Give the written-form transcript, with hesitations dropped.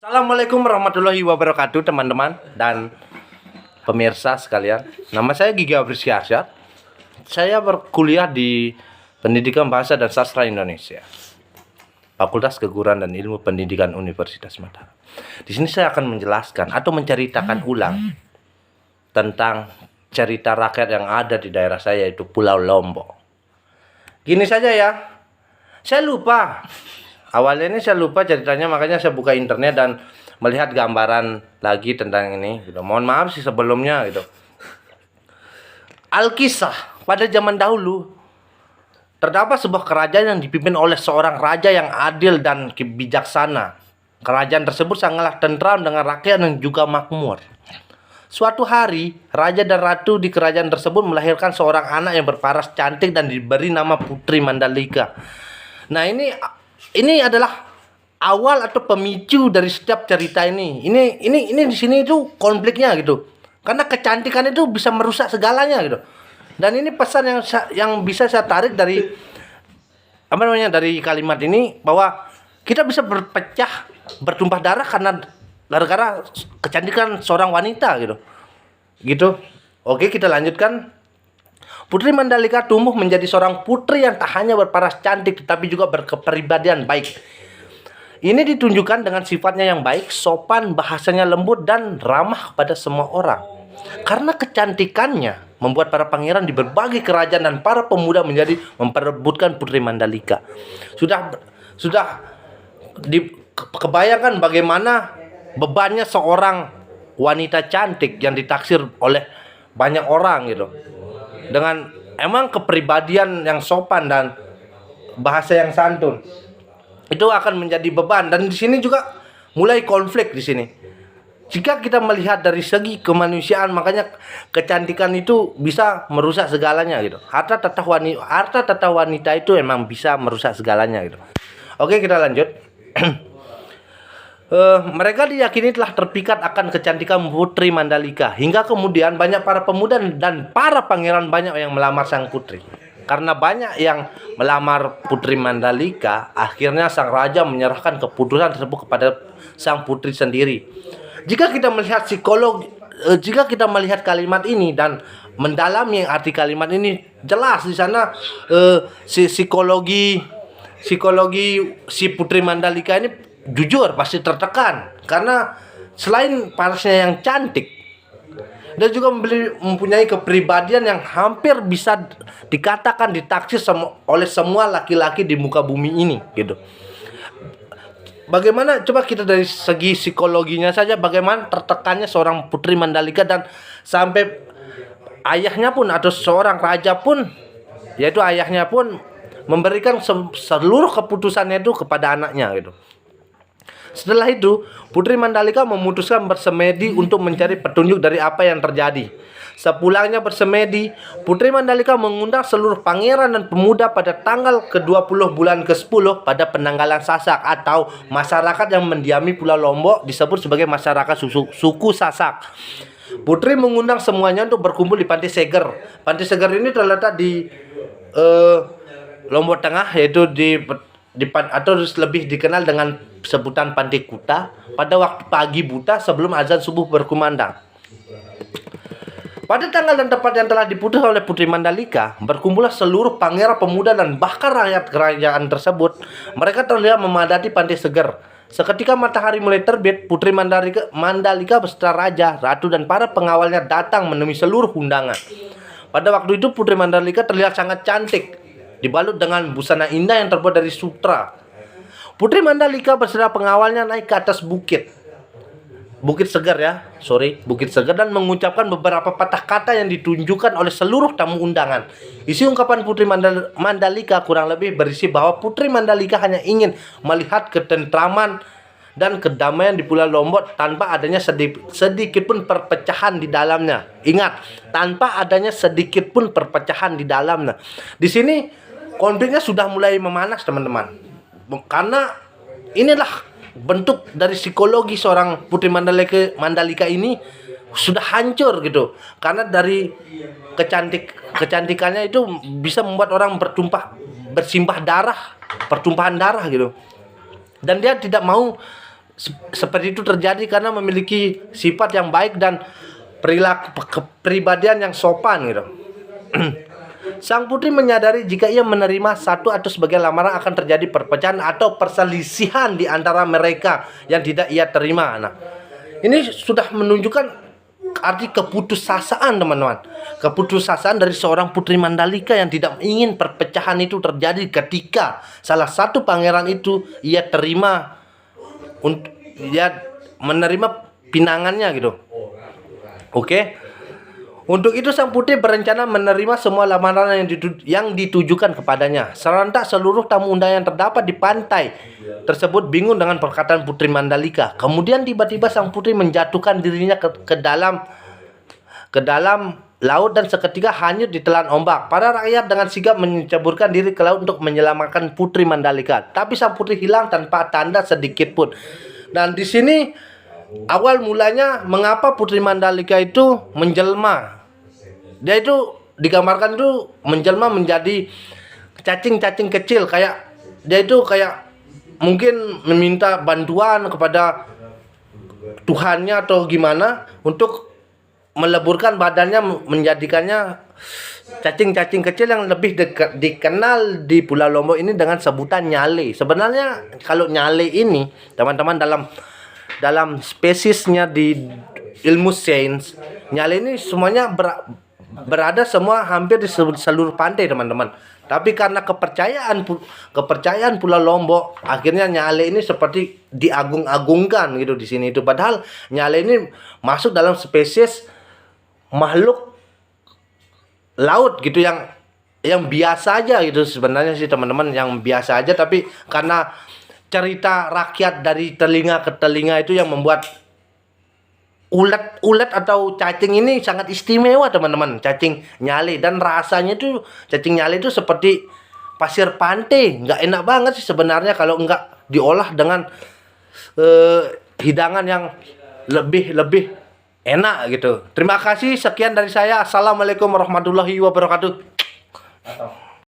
Assalamualaikum warahmatullahi wabarakatuh, teman-teman dan pemirsa sekalian. Nama saya Gigi Abriski Arsyad. Saya berkuliah di Pendidikan Bahasa dan Sastra Indonesia, Fakultas Keguruan dan Ilmu Pendidikan Universitas Mataram. Di sini saya akan menjelaskan atau menceritakan ulang tentang cerita rakyat yang ada di daerah saya, yaitu Pulau Lombok. Gini saja ya, saya lupa. Awalnya ini saya lupa ceritanya, makanya saya buka internet dan melihat gambaran lagi tentang ini gitu. Mohon maaf sih sebelumnya gitu. Alkisah, pada zaman dahulu terdapat sebuah kerajaan yang dipimpin oleh seorang raja yang adil dan bijaksana. Kerajaan tersebut sangatlah tentram dengan rakyat yang juga makmur. Suatu hari, raja dan ratu di kerajaan tersebut melahirkan seorang anak yang berparas cantik dan diberi nama Putri Mandalika. Nah, ini adalah awal atau pemicu dari setiap cerita ini. Ini di sini itu konfliknya gitu. Karena kecantikan itu bisa merusak segalanya gitu. Dan ini pesan yang bisa saya tarik dari dari kalimat ini, bahwa kita bisa bertumpah darah karena gara-gara kecantikan seorang wanita gitu. Gitu. Oke, kita lanjutkan. Putri Mandalika tumbuh menjadi seorang putri yang tak hanya berparas cantik tetapi juga berkepribadian baik. Ini ditunjukkan dengan sifatnya yang baik, sopan, bahasanya lembut dan ramah pada semua orang. Karena kecantikannya membuat para pangeran di berbagai kerajaan dan para pemuda memperebutkan Putri Mandalika. Sudah kebayangkan bagaimana bebannya seorang wanita cantik yang ditaksir oleh banyak orang gitu. Dengan emang kepribadian yang sopan dan bahasa yang santun, itu akan menjadi beban. Dan di sini juga mulai konflik di sini. Jika kita melihat dari segi kemanusiaan, makanya kecantikan itu bisa merusak segalanya gitu. Harta tata wanita itu emang bisa merusak segalanya gitu. Oke, kita lanjut. Mereka diyakini telah terpikat akan kecantikan Putri Mandalika, hingga kemudian banyak para pemuda dan para pangeran banyak yang melamar sang putri. Karena banyak yang melamar Putri Mandalika, akhirnya sang raja menyerahkan keputusan tersebut kepada sang putri sendiri. Jika kita melihat kalimat ini dan mendalami arti kalimat ini, jelas di sana psikologi si Putri Mandalika ini jujur pasti tertekan, karena selain parasnya yang cantik, dia juga mempunyai kepribadian yang hampir bisa dikatakan ditaksir oleh semua laki-laki di muka bumi ini gitu. Bagaimana, coba kita dari segi psikologinya saja, bagaimana tertekannya seorang Putri Mandalika, dan sampai ayahnya pun atau seorang raja pun, yaitu ayahnya pun memberikan seluruh keputusannya itu kepada anaknya gitu. Setelah itu, Putri Mandalika memutuskan bersemedi untuk mencari petunjuk dari apa yang terjadi. Sepulangnya bersemedi, Putri Mandalika mengundang seluruh pangeran dan pemuda pada tanggal ke-20 bulan ke-10 pada penanggalan Sasak, atau masyarakat yang mendiami Pulau Lombok disebut sebagai masyarakat suku Sasak. Putri mengundang semuanya untuk berkumpul di Pantai Seger. Pantai Seger ini terletak di Lombok Tengah, yaitu atau lebih dikenal dengan sebutan Pantai Kuta, pada waktu pagi buta sebelum azan subuh berkumandang. Pada tanggal dan tempat yang telah diputus oleh Putri Mandalika, berkumpullah seluruh pangeran, pemuda, dan bahkan rakyat kerajaan tersebut. Mereka terlihat memadati Pantai Seger. Seketika matahari mulai terbit, Putri Mandalika beserta raja, ratu, dan para pengawalnya datang menemui seluruh undangan. Pada waktu itu Putri Mandalika terlihat sangat cantik, dibalut dengan busana indah yang terbuat dari sutra. Putri Mandalika beserta pengawalnya naik ke atas Bukit Seger, dan mengucapkan beberapa patah kata yang ditunjukkan oleh seluruh tamu undangan. Isi ungkapan Putri Mandalika kurang lebih berisi bahwa Putri Mandalika hanya ingin melihat ketentraman dan kedamaian di Pulau Lombok tanpa adanya sedikit pun perpecahan di dalamnya. Ingat, tanpa adanya sedikit pun perpecahan di dalamnya. Di sini konfliknya sudah mulai memanas, teman-teman. Karena inilah bentuk dari psikologi seorang Putri Mandalika ini sudah hancur gitu. Karena dari kecantikannya itu bisa membuat orang pertumpahan darah gitu. Dan dia tidak mau seperti itu terjadi karena memiliki sifat yang baik dan perilaku kepribadian yang sopan gitu. Sang putri menyadari jika ia menerima satu atau sebagai lamaran akan terjadi perpecahan atau perselisihan di antara mereka yang tidak ia terima. Nah, ini sudah menunjukkan arti keputusasaan, teman-teman. Keputusasaan dari seorang putri Mandalika yang tidak ingin perpecahan itu terjadi ketika salah satu pangeran itu ia terima untuk dia menerima pinangannya gitu. Oke. Untuk itu sang putri berencana menerima semua lamaran yang ditujukan kepadanya. Serentak seluruh tamu undangan yang terdapat di pantai tersebut bingung dengan perkataan Putri Mandalika. Kemudian tiba-tiba sang putri menjatuhkan dirinya ke dalam laut dan seketika hanyut ditelan ombak. Para rakyat dengan sigap menceburkan diri ke laut untuk menyelamatkan Putri Mandalika. Tapi sang putri hilang tanpa tanda sedikit pun. Dan di sini awal mulanya mengapa Putri Mandalika itu menjelma. Dia itu digambarkan itu menjelma menjadi cacing-cacing kecil, kayak dia itu kayak mungkin meminta bantuan kepada Tuhannya atau gimana untuk meleburkan badannya, menjadikannya cacing-cacing kecil yang lebih dikenal di Pulau Lombok ini dengan sebutan nyale. Sebenarnya kalau nyale ini teman-teman dalam spesiesnya di ilmu sains, nyale ini semuanya berada semua hampir di seluruh pantai, teman-teman. Tapi karena kepercayaan Pulau Lombok, akhirnya nyale ini seperti diagung-agungkan gitu di sini itu. Padahal nyale ini masuk dalam spesies makhluk laut gitu yang biasa aja gitu sebenarnya sih, teman-teman, yang biasa aja. Tapi karena cerita rakyat dari telinga ke telinga itu yang membuat ulet atau cacing ini sangat istimewa, teman-teman. Cacing nyale, dan rasanya tuh cacing nyale itu seperti pasir pantai. Nggak enak banget sih sebenarnya kalau nggak diolah dengan hidangan yang lebih enak gitu. Terima kasih, sekian dari saya. Assalamualaikum warahmatullahi wabarakatuh.